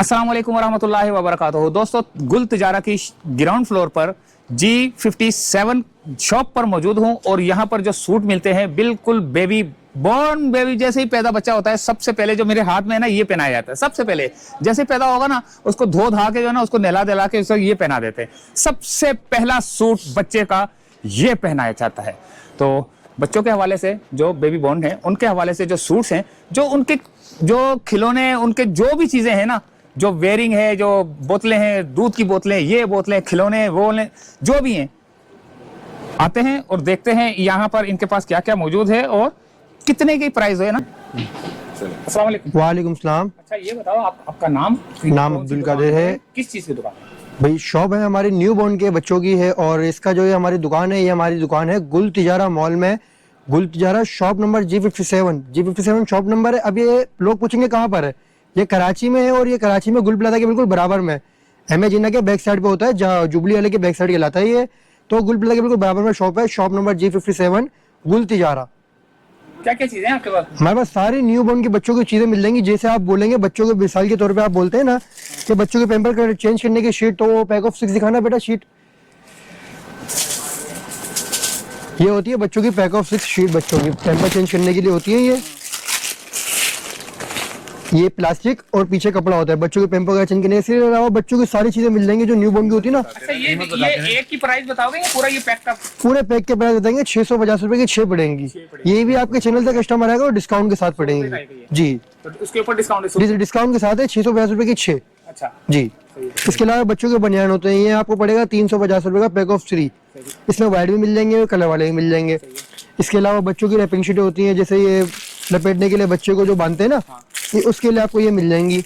अस्सलाम वालेकुम वरहमतुल्लाहि वबरकातुहू। दोस्तों, गुल तिजारा की ग्राउंड फ्लोर पर G57 शॉप पर मौजूद हूं और यहाँ पर जो सूट मिलते हैं बिल्कुल बेबी बॉर्न बेबी जैसे ही पैदा बच्चा होता है, सबसे पहले जो मेरे हाथ में है ना, ये पहनाया जाता है। सबसे पहले जैसे पैदा होगा ना, उसको धो धा के जो है ना, उसको नहला दिला के उसको ये पहना देते हैं। सबसे पहला सूट बच्चे का ये पहनाया जाता है। तो बच्चों के हवाले से जो बेबी बॉर्न है, उनके हवाले से जो सूट्स हैं, जो उनके जो खिलौने, उनके जो भी चीजें हैं ना, जो वेयरिंग है, जो बोतलें हैं, दूध की बोतलें, ये बोतलें, खिलौने, वो जो भी हैं, आते हैं और देखते हैं यहाँ पर इनके पास क्या क्या मौजूद है और कितने की प्राइस है ना। अस्सलाम वालेकुम। वालेकुम सलाम। अच्छा, ये बताओ आपका नाम अब्दुल कादिर है। किस चीज की दुकान है? भाई शॉप है हमारी न्यू बॉर्न के बच्चों की है और इसका जो ये हमारी दुकान है, ये हमारी दुकान है गुल तिजारा मॉल में। गुल Tijara shop number G57 shop number है। अब ये लोग पूछेंगे कहाँ पर है, ये कराची में है और ये कराची में गुल प्लाजा के बिल्कुल बराबर में, एम ए जिन्ना के बैक साइड पे होता है, जहाँ जुबली वाले के बैक साइड कहलाता है ये। तो गुल प्लाजा के बिल्कुल बराबर में शॉप है, शॉप नंबर G57 गुल तिजारा। क्या क्या चीजें हैं आपके पास? हमारे पास सारी न्यू बॉर्न की बच्चों की चीजें मिल जाएंगी। जैसे आप बोलेंगे बच्चों के मिसाल के तौर पे आप बोलते हैं ना कि बच्चों के पैम्पर चेंज करने की शीट, तो वो पैक ऑफ 6 दिखाना बेटा शीट। ये होती है बच्चों की पैक ऑफ 6 शीट, बच्चों की पैम्पर चेंज करने के लिए होती है ये प्लास्टिक और पीछे कपड़ा होता है बच्चों के पैम्पर का चेंज करने। इसके अलावा बच्चों की सारी चीजें मिल जाएंगी जो न्यू बॉर्न की होती है ना। अच्छा, ये एक की प्राइस बताओगे या पूरा ये पैक का? पूरे पैक के प्राइस बताएंगे 650 रुपए की 6 पड़ेंगी। ये भी आपके चैनल से कस्टमर आएगा और डिस्काउंट के साथ पड़ेंगे जी। तो उसके ऊपर डिस्काउंट डिस्काउंट के साथ है 650 रुपए की 6। अच्छा जी। इसके अलावा बच्चों के बनियान होते हैं, ये आपको पड़ेगा 350 रुपए का पैक ऑफ 3। इसमें वाइट भी मिल जाएंगे, कलर वाले भी मिल जाएंगे। इसके अलावा बच्चों की रैपिंग शीटें होती हैं, जैसे ये लपेटने के लिए बच्चे को जो बांधते हैं ना, ये उसके लिए आपको ये मिल जाएंगी।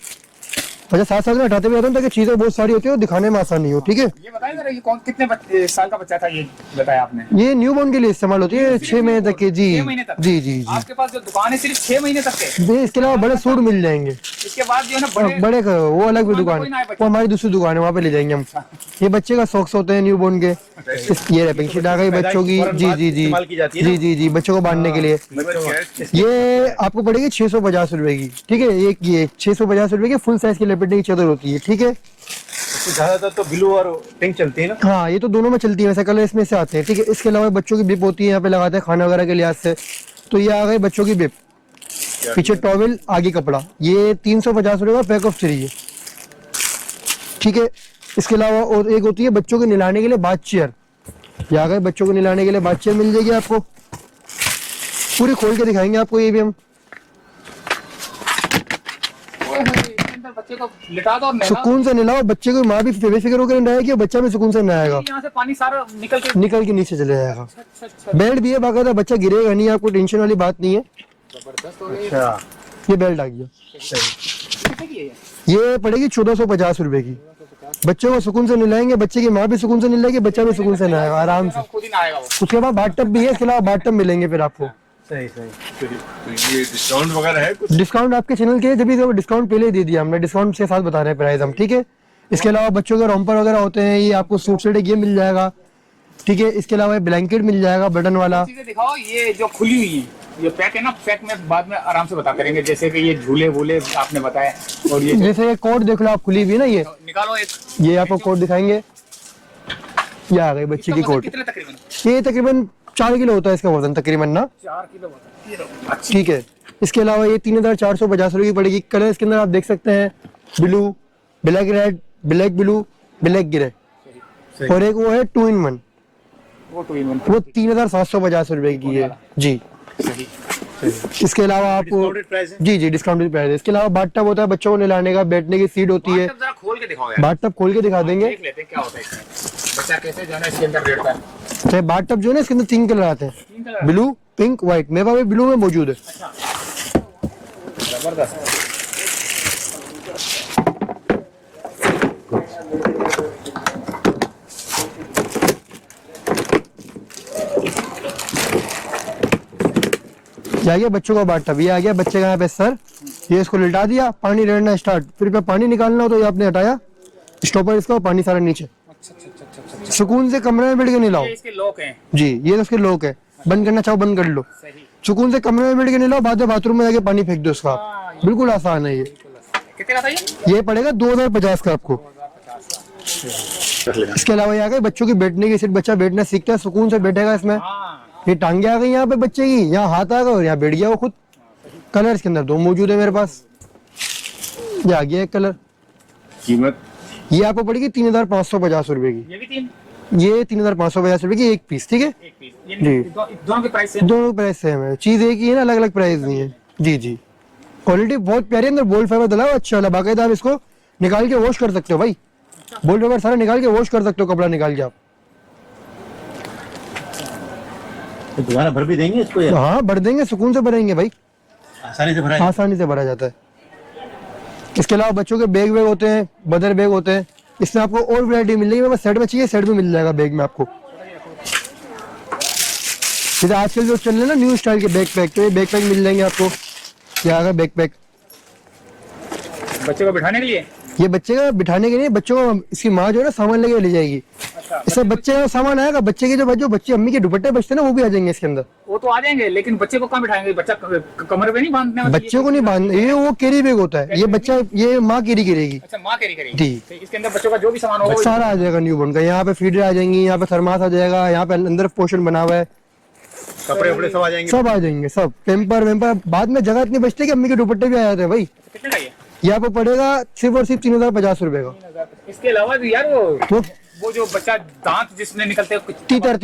अच्छा, साथ साथ में हटाते भी रहता हूँ ताकि चीजें बहुत सारी होती है और दिखाने में आसानी हो। ठीक है, ये बताइए जरा, ये कितने साल का बच्चा था, ये बताया आपने? ये न्यू बॉर्न के लिए इस्तेमाल होती है 6 महीने तक के। जी 6 महीने तक? जी जी जी। आपके पास जो दुकान है सिर्फ 6 महीने तक के? इसके अलावा बड़े सूट मिल जाएंगे। इसके बाद जो है ना बड़े वो अलग भी दुकान है, वो हमारी दूसरी दुकान है, वहाँ पे ले जाएंगे हम। ये बच्चे का सॉक्स होते हैं न्यू बॉर्न के। ये रैपिंग शीट आ गई बच्चों की। जी जी जी जी जी जी, बच्चों को बांधने के लिए। ये आपको पड़ेगी 650 रुपए की। ठीक है, ये 650 रुपए की फुल साइज की लपेटने की चादर होती है। ठीक है, ज्यादातर तो ब्लू और पिंक चलती है ना? हाँ, ये तो दोनों में चलती है, वैसे कलर इसमें से आते हैं। ठीक है, इसके अलावा बच्चों की बिप होती है, यहाँ पे लगाते हैं खाना वगैरह के लिहाज से। तो ये आ गई बच्चों की बिप, पीछे टॉवेल, आगे कपड़ा। ये 350 रुपए का पैक ऑफ 3 है। ठीक है, इसके अलावा और एक होती है बच्चों को नहलाने के लिए बाथ चेयर। ये आ गए बच्चों को नहलाने के लिए बाथ चेयर मिल जाएगी आपको, पूरी खोल के दिखाएंगे आपको ये भी हम। बच्चे को लिटा दो और नहला। सुकून से नहलाओ बच्चे को, माँ भी बेफिक्र होकर नहाएगी, बच्चा भी सुकून से नहाएगा। यहाँ से पानी सारा निकल के नीचे चले जाएगा। अच्छा। बेल्ट भी है बाकायदा, बच्चा गिरेगा नहीं, आपको टेंशन वाली बात नहीं है। अच्छा, ये बेल्ट आ गया, ये पड़ेगी 1450 रुपए की। बच्चों को सुकून से नहलाएंगे, बच्चे की माँ भी सुकून से नहलाएगी, बच्चा भी सुकून से नहाएगा आराम से। खुद ही नहाएगा वो। उसके बाद बाथटब भी है, इसके अलावा बाथटब मिलेंगे फिर आपको। सही। तो ये डिस्काउंट वगैरह है कुछ? डिस्काउंट आपके चैनल के जब डिस्काउंट पहले ही दे दिया हमने, डिस्काउंट के साथ बता रहे हैं प्राइस हम। ठीक है, इसके अलावा बच्चों के रॉम्पर वगैरह होते हैं, ये आपको सूट सेट ये मिल जाएगा। ठीक है, इसके अलावा ब्लैंकेट मिल जाएगा बटन वाला। चीजें दिखाओ, ये जो खुली हुई है, ये पैक है ना, पैक में बाद में आराम से बता करेंगे। जैसे कि ये झूले वूले आपने बताया, और ये जैसे ये कोट देख लो आप, खुली हुई है ना, ये निकालो एक, ये आपको कोट दिखाएंगे। ये आ गई बच्ची की कोट। कितने तकरीबन? ये तकरीबन 4 किलो होता है इसका वजन तकरीबन ना। 4 किलो होता है। ठीक है, इसके अलावा ये 3450 रुपए की पड़ेगी। कलर इसके अंदर आप देख सकते हैं, blue, black red, black blue, black grey, और एक वो है 2 in 1, वो 2 in 1, वो 3750 रुपए की है जी। सही। इसके अलावा आपको जी जी डिस्काउंटेड प्राइस है। इसके अलावा बाथटब होता है बच्चों को नहलाने का, बैठने की सीट होती है। जरा खोल के दिखाओ यार। बाथटब खोल के दिखा देंगे। देख लेते हैं क्या होता है इसमें, बच्चा कैसे जाना इसके अंदर बैठता है। अच्छा, बाथटब जो है ना, इसके अंदर 3 कलर आते हैं, ब्लू, पिंक, व्हाइट। मेरे पास ब्लू में मौजूद है। जबरदस्त। ये आ गया बच्चों का बाथटब, ये आ गया बच्चे का यहाँ पे सर, ये इसको लिटा दिया, पानी रेड़ना स्टार्ट। फिर पे पानी निकालना हो तो ये आपने हटाया स्टॉपर इसका, पानी सारा नीचे। अच्छा। सुकून से कमरे में बैठ के नहीं लाओ। ये इसके लॉक हैं जी, ये उसके लॉक है, बंद करना चाहो बंद कर लो। सही। सुकून से कमरे में बैठ के नहीं लाओ, बाद में बाथरूम में जाके पानी फेंक दो उसका। बिल्कुल आसान है ये। कितने का था ये? ये पड़ेगा 2050 का आपको। इसके अलावा ये आ गए बच्चों की बैठने की सीट, बच्चा बैठना सीखता है, सुकून से बैठेगा इसमें। हाँ। ये टांगे आ गई यहाँ पे बच्चे की, यहाँ हाथ आ गए और यहाँ बैठ गया वो खुद। कलर इसके अंदर 2 मौजूद है मेरे पास। ये आ गया एक कलर। कीमत ये आपको पड़ेगी 3550 रुपए की। ये भी 3? ये 3550 रुपए की एक पीस, ठीक है एक पीस। जी। दोनों के प्राइस सेम? दोनों प्राइस सेम है, चीज एक ही है ना, अलग अलग प्राइस नहीं है। जी जी, क्वालिटी बहुत प्यारी है, अंदर बोल्ट फाइबर डला हुआ अच्छा वाला, बाकायदा आप इसको निकाल के वॉश कर सकते हो भाई। बोल्ट फाइबर सारा निकाल के वॉश कर सकते हो, कपड़ा निकाल के आप। तो दोबारा भर भी देंगे इसको यार? हाँ भर देंगे, सुकून से भरेंगे भाई, आसानी से भरा है? आसानी से भरा जाता है। इसके अलावा बच्चों के बैग वैग होते हैं, बदर बैग होते हैं, इसमें आपको और वैरायटी मिल जाएगी। सेट में चाहिए, सेट भी मिल जाएगा बैग में आपको। जैसे आजकल जो चल रहे हैं ना न्यू स्टाइल के बैग पैक, तो ये बैग पैक मिल जाएंगे आपको। क्या आएगा बैग पैक, बच्चे को बिठाने के लिए? ये बच्चे का बिठाने के लिए, बच्चों को इसकी माँ जो है ना सामान लेके ले जाएगी। अच्छा, इसमें बच्चे का सामान आएगा, बच्चे के जो बच्चे अम्मी के दुपट्टे बचते हैं ना, वो भी आ जाएंगे इसके अंदर। वो तो आ जाएंगे, लेकिन बच्चे को कहाँ बिठाएंगे? बच्चा कमर पे नहीं बांधने वाला? बच्चे को नहीं बांध, ये वो कैरी बैग होता है, ये बच्चा, ये माँ कैरी करेगी। अच्छा, माँ कैरी करेगी जी। तो इसके अंदर बच्चों का जो भी सामान होगा सारा आ जाएगा न्यू बॉर्न का। यहाँ पे फीडर आ जाएंगी, यहाँ पे थर्मास आ जाएगा, यहाँ पे अंदर पोर्शन बना हुआ है, कपड़े वपड़े सब आ जाएंगे? सब आ जाएंगे, सब पेम्पर वेम्पर। बाद में जगह इतनी बचती है कि अम्मी के दुपट्टे भी आ जाते हैं भाई। कितने का ये? ये आपको पड़ेगा सिर्फ और सिर्फ 3050 रुपए का। 3000। इसके अलावा भी यार तो वो जो बच्चा दांत जिसमें निकलते हैं कुछ तीतर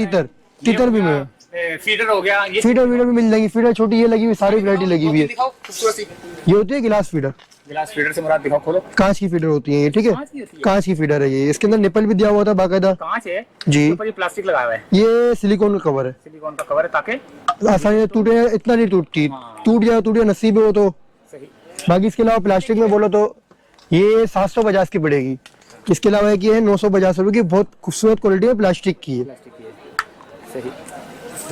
भी मिलेगा, फीडर हो गया, ये फीडर वीडर भी मिल जाएंगी। फीडर छोटी ये लगी हुई, सारी वैरायटी लगी हुई है। दिखाओ खूबसूरत सी। ये होती है गिलास फीडर, गिलास फीडर से मुराद दिखाओ, खोलो। कांच की फीडर होती है ये, ठीक है, कांच की होती है? कांच की फीडर है ये। इसके अंदर निपल भी दिया हुआ था बाकायदा। कांच है जी। ऊपर ये प्लास्टिक लगाया हुआ है, ये सिलिकॉन का कवर है, सिलिकॉन का कवर है ताकि आसानी से टूटे, इतना नहीं टूटती, हाँ। टूट जाए नसीब हो तो। सही। बाकी इसके अलावा प्लास्टिक में बोलो तो ये 750 की पड़ेगी। इसके अलावा एक ये है 950 रुपए की, बहुत खूबसूरत क्वालिटी है, प्लास्टिक की है। प्लास्टिक की है। सही।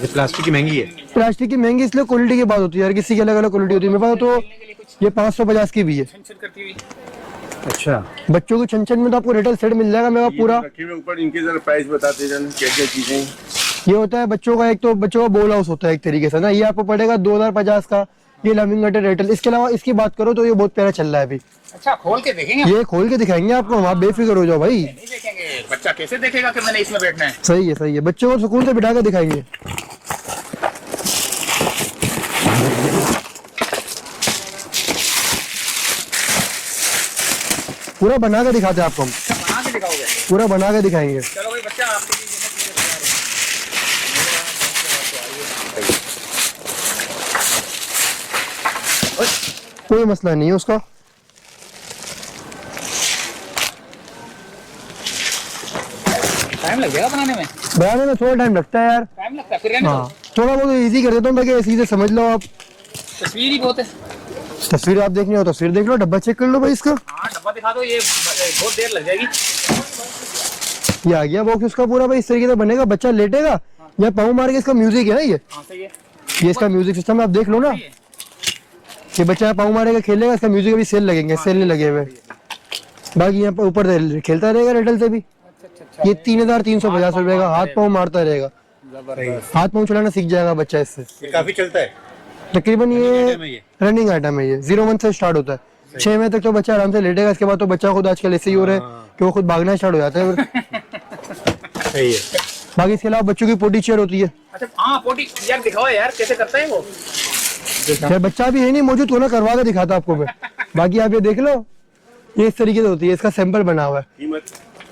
प्लास्टिक की महंगी है? प्लास्टिक की महंगी इसलिए क्वालिटी की बात होती है यार, किसी की अलग अलग क्वालिटी होती है। मेरे पास तो ये 550 की भी है। छन करती हुई। अच्छा, बच्चों के छन में तो आपको रिटेल सेट मिल जाएगा मेरा पूरा। रखे हुए ऊपर इनके जरा प्राइस बताते जाना, क्या क्या चीजें। ये होता है बच्चों का, एक तो बच्चों का बोल हाउस होता है एक तरीके से ना, ये आपको पड़ेगा 2050 का। ये लमिंगटेड रिटेल। इसके अलावा इसकी बात करो तो ये बहुत प्यारा चल रहा है अभी। अच्छा, खोल के देखेंगे? ये खोल के दिखाएंगे आपको, आप बेफिक्र हो जाओ भाई। नहीं देखेंगे, बच्चा कैसे देखेगा कि मैंने इसमें बैठना है? सही है, सही है, बच्चों को सुकून से बिठा के दिखाएंगे। पूरा बना के दिखाते हैं आपको हम, अच्छा, बना के दिखाओगे? पूरा बना के दिखाएंगे। चलो भाई, बच्चा आपके लिए चीजें तैयार है। कोई मसला नहीं है उसका। टाइम लग जाएगा बनाने में थोड़ा टाइम लगता है यार। टाइम लगता है, फिर रहने हाँ, दो। थोड़ा बहुत इजी कर देता हूँ ताकि सीधे समझ लो आप। तस्वीर ही बहुत है। तस्वीर आप देखनी हो तस्वीर देख लो, डब्बा चेक कर लो भाई इसका। हाँ, डब्बा दिखा दो, ये बहुत देर लग जाएगी। ये आ गया बॉक्स उसका पूरा भाई, इस तरीके से बनेगा। बच्चा लेटेगा या पाँव मार के, इसका म्यूजिक है ना ये हाँ, सही है। ये इसका म्यूजिक सिस्टम आप देख लो ना। ये बच्चा पाँव मारेगा खेलेगा, इसका म्यूजिक अभी सेल लगेंगे, सेल नहीं लगे हुए। बाकी यहाँ पर ऊपर खेलता रहेगा रेडल से भी। ये 3350 रुपए का, हाथ पाँव मारता रहेगा, हाथ पाँव चलाना सीख जाएगा बच्चा इससे। काफी चलता है तकरीबन ये रनिंग आइटम है। ये 0 मंथ से स्टार्ट होता है, 6 महीने तक तो बच्चा आराम से लेटेगा। इसके बाद तो बच्चा खुद आजकल ऐसे ही हो रहा है कि वो खुद भागना स्टार्ट हो जाता है। सही है। बाकी इसके अलावा बच्चों की पोटी चेयर होती है। अच्छा, हाँ, पोटी यार दिखाओ यार, कैसे करता है वो? यार बच्चा भी है नहीं मौजूद, तो ना करवा के दिखाता आपको मैं। बाकी आप ये देख लो, ये इस तरीके से होती है, इसका सैंपल बना हुआ है। कीमत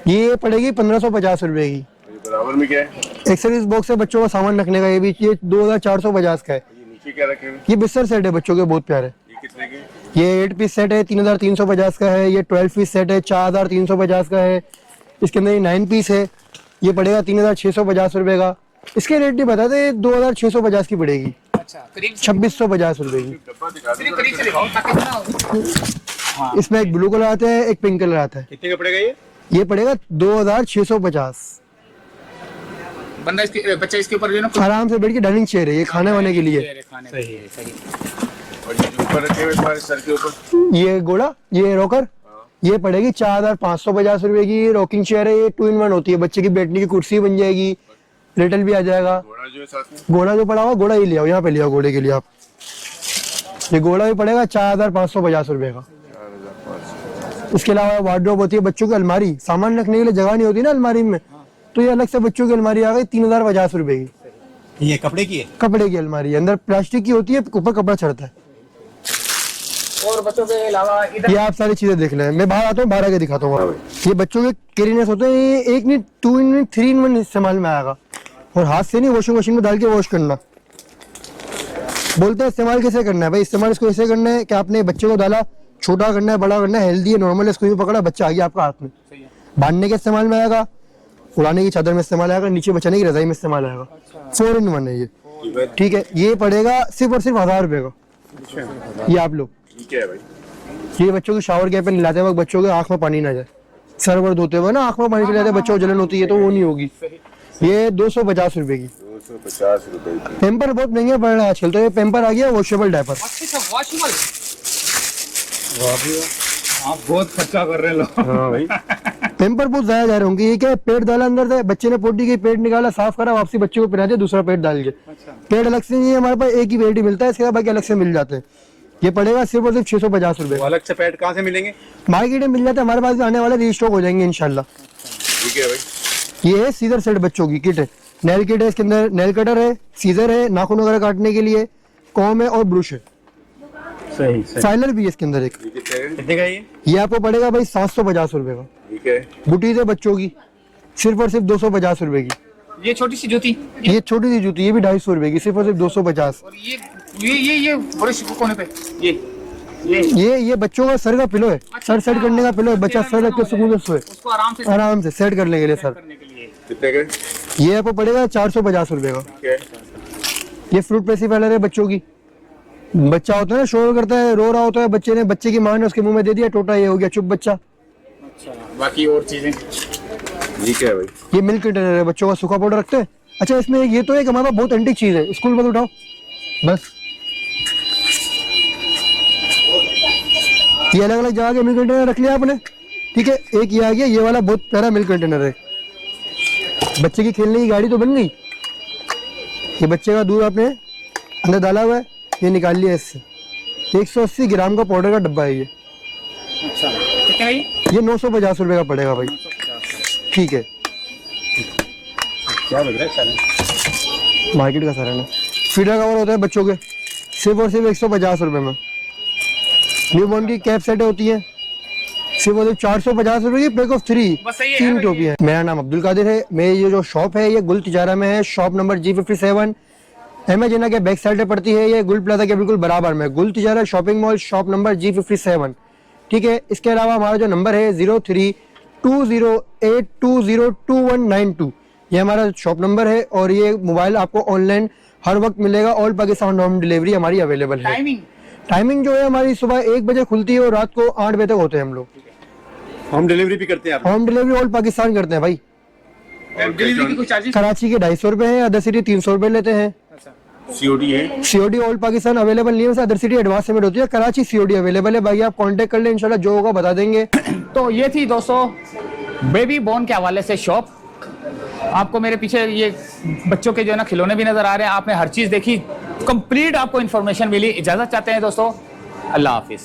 ये पड़ेगी 1550 रुपए की। बराबर में क्या है? एक्सरसाइज बॉक्स है बच्चों का सामान रखने का, ये भी। ये 2450 का है। ये नीचे क्या रखे हुए? ये बिस्तर सेट है बच्चों के, बहुत प्यारे। ये कितने के? ये 8 पीस सेट है, 3350 का है। ये 12 पीस सेट है, 4350 का है। इसके अंदर ये 9 पीस है, ये पड़ेगा 3650 रुपए का। इसके रेट नहीं बताते, 2650 की पड़ेगी, अच्छा, करीब 2650 रुपए की। डब्बा दिखा दो करीब से दिखाओ ताकि ना। इसमें एक ब्लू कलर आता है, एक पिंक कलर आता है। कितने का पड़ेगा ये? ये पड़ेगा 2650। बंदा इसके बच्चा इसके ऊपर जो है ना आराम से बैठ के डाइनिंग चेयर है, ये खाने वाने के लिए। खाने के लिए। सही। और ये जो ऊपर रखे हुए तुम्हारे सर के ऊपर, ये घोड़ा, ये रॉकर, ये पड़ेगी 4550 रुपए की। ये रॉकिंग चेयर है, ये 2 in 1 होती है, बच्चे की बैठने की कुर्सी बन जाएगी, रिटल भी आ जाएगा। घोड़ा जो है साथ में, घोड़ा जो पड़ा हुआ, घोड़ा ये ले आओ, यहाँ पे ले आओ घोड़े के लिए आप। ये घोड़ा भी पड़ेगा 4550 रुपए का। 4500 इसके अलावा वार्डरोब होती है, बच्चों की अलमारी, सामान रखने के लिए जगह नहीं होती ना अलमारी में, तो ये अलग से बच्चों की अलमारी आ गई 3050 रुपए की। ये कपड़े की है? कपड़े की अलमारी है, अंदर प्लास्टिक की होती है, ऊपर कपड़ा चढ़ता है। और बच्चों के अलावा इधर ये आप सारी चीजें देख लें, मैं बाहर आता हूँ, बाहर आके दिखाता हूँ। ये बच्चों के कैरीनेस होते हैं, ये 1 नहीं 2 इन 3 इन 1 इस्तेमाल में आएगा, और हाथ से नहीं, वॉशिंग मशीन में डाल के वॉश करना। बोलते हैं इस्तेमाल कैसे करना है भाई, इस्तेमाल इसको ऐसे करना है कि आपने बच्चे को डाला, छोटा करना है, बड़ा करना है, हेल्दी है, नॉर्मल है, इसको भी पकड़ा, बच्चा आ गया आपका हाथ में। बांधने के इस्तेमाल में आएगा, उड़ाने की चादर में इस्तेमाल आएगा, नीचे बचाने की रजाई में इस्तेमाल आएगा। 4 in 1 है ये, ठीक है। ये पड़ेगा सिर्फ और सिर्फ 1000 रुपए का। ये आप लोग ठीक है भाई। ये बच्चों की शावर कैप पे नहलाते वक्त बच्चों के आंख में पानी ना जाए, सर वर्द होते हुए ना आंख में पानी चले जाते, बच्चों को जलन होती है, तो वो नहीं होगी। ये 250 रुपए की। 250 रुपए की। पेम्पर बहुत महंगे पड़ रहे हैं आजकल, तो ये पेम्पर आ गया वॉशेबल डायपर। वॉशेबल। आप बहुत खर्चा कर रहे हैं लोग। हाँ भाई, पेम्पर बहुत ज्यादा जा रहे होंगे। ये क्या है, पेट डाला अंदर से, बच्चे ने पोटी की, पेट निकाला, साफ करा, वापसी बच्चे को पहना दिया, दूसरा पेट डाल के। पेट अलग से नहीं है हमारे पास, एक ही पेट ही मिलता है, इसके बाद बाकी अलग से मिल जाते हैं। ये पड़ेगा सिर्फ और सिर्फ 650 रुपए। अलग से पैड कहाँ से मिलेंगे? मार्केट में मिल जाता है, हमारे पास भी आने वाले रीस्टॉक हो जाएंगे इंशाल्लाह। ठीक है भाई। ये है सीजर सेट, बच्चों की किट है, नेल किट है, इसके अंदर नेल कटर है, सीजर है, नाखून वगैरह काटने के लिए, कॉम है और ब्रश है, सही। फाइलर भी है इसके अंदर एक। कितने का ये आपको पड़ेगा भाई 750 रुपए का। ठीक है। बुटीज है बच्चों की, सिर्फ और सिर्फ 250 रुपए की। ये छोटी सी जूती, ये छोटी सी जूती, ये भी 250 रुपए की, सिर्फ और सिर्फ 250। और ये ब्रश कोने पे, ये बच्चों का सर का पिलो है, सर सेट करने का पिलो है, बच्चा सर रख के सुकून से सोए, उसको आराम से सेट करने के लिए सर। करने के लिए। कितने का? ये आपको पड़ेगा 450 रुपए का। ठीक है। ये फ्रूट पेसिफायर है बच्चों की। बच्चा होता है ना, शोर करता है, रो रहा होता है, बच्चे ने, बच्चे की माँ ने उसके मुंह में दे दिया टोटा, ये हो गया चुप बच्चा। अच्छा, बाकी और चीजें? ठीक है भाई। ये मिल्क कंटेनर है, बच्चों का सूखा पाउडर रखते हैं। अच्छा, इसमें ये तो एक हमारे पास बहुत एंटीक चीज है, स्कूल में उठाओ बस। ये अलग अलग जगह के मिल्क कंटेनर रख लिया आपने, ठीक है। एक ये आ गया, ये वाला बहुत प्यारा मिल्क कंटेनर है, बच्चे की खेलने की गाड़ी तो बन गई। ये बच्चे का दूध आपने अंदर डाला हुआ है, ये निकाल लिया इससे। 180 ग्राम का पाउडर का डब्बा है ये। अच्छा, कितना है ये 950 रुपए का पड़ेगा भाई, ठीक है। क्या लग रहा है सारा? मार्केट का सारा ना फीडर कवर होता है बच्चों के, सिर्फ और सिर्फ 150 रुपए में। न्यूबॉर्न की कैप सेट होती है, सिर्फ और सिर्फ 450 रुपए की, पैक ऑफ 3, बस यही है 3 भाई। टोपी है। मेरा नाम अब्दुल कादिर है। मेरी ये जो शॉप है ये गुल तिजारा में है, शॉप नंबर G57 एमेजना के बैक साइड पे पड़ती है, ये गुल प्लाजा के बिल्कुल बराबर में, गुल Tijara shopping mall, shop number G57, ठीक है। इसके अलावा हमारा जो नंबर है 032082022192, ये हमारा शॉप नंबर है, और ये मोबाइल आपको ऑनलाइन हर वक्त मिलेगा, ऑल पाकिस्तान होम डिलीवरी हमारी अवेलेबल है। टाइमिंग जो है हमारी सुबह 1 बजे खुलती है और रात को 8 बजे तक होते हैं हम लोग। होम डिलीवरी भी करते हैं आप? होम डिलीवरी ऑल पाकिस्तान करते हैं भाई। डिलीवरी की कुछ चार्जेस? कराची के 250 रुपए है, अदर सिटी 300 रुपए लेते हैं। सीओडी है? सीओडी ऑल पाकिस्तान अवेलेबल नहीं है, अदर सिटी एडवांस पेमेंट होती है, कराची सीओडी अवेलेबल है। भाई आप कांटेक्ट कर ले, इंशाल्लाह जो होगा बता देंगे। तो ये थी दोस्तों बेबी बोन के हवाले से शॉप। आपको मेरे पीछे ये बच्चों के जो है ना खिलौने भी नजर आ रहे हैं, आपने हर चीज देखी, कंप्लीट आपको इन्फॉर्मेशन मिली। इजाजत चाहते हैं दोस्तों, अल्लाह हाफिज।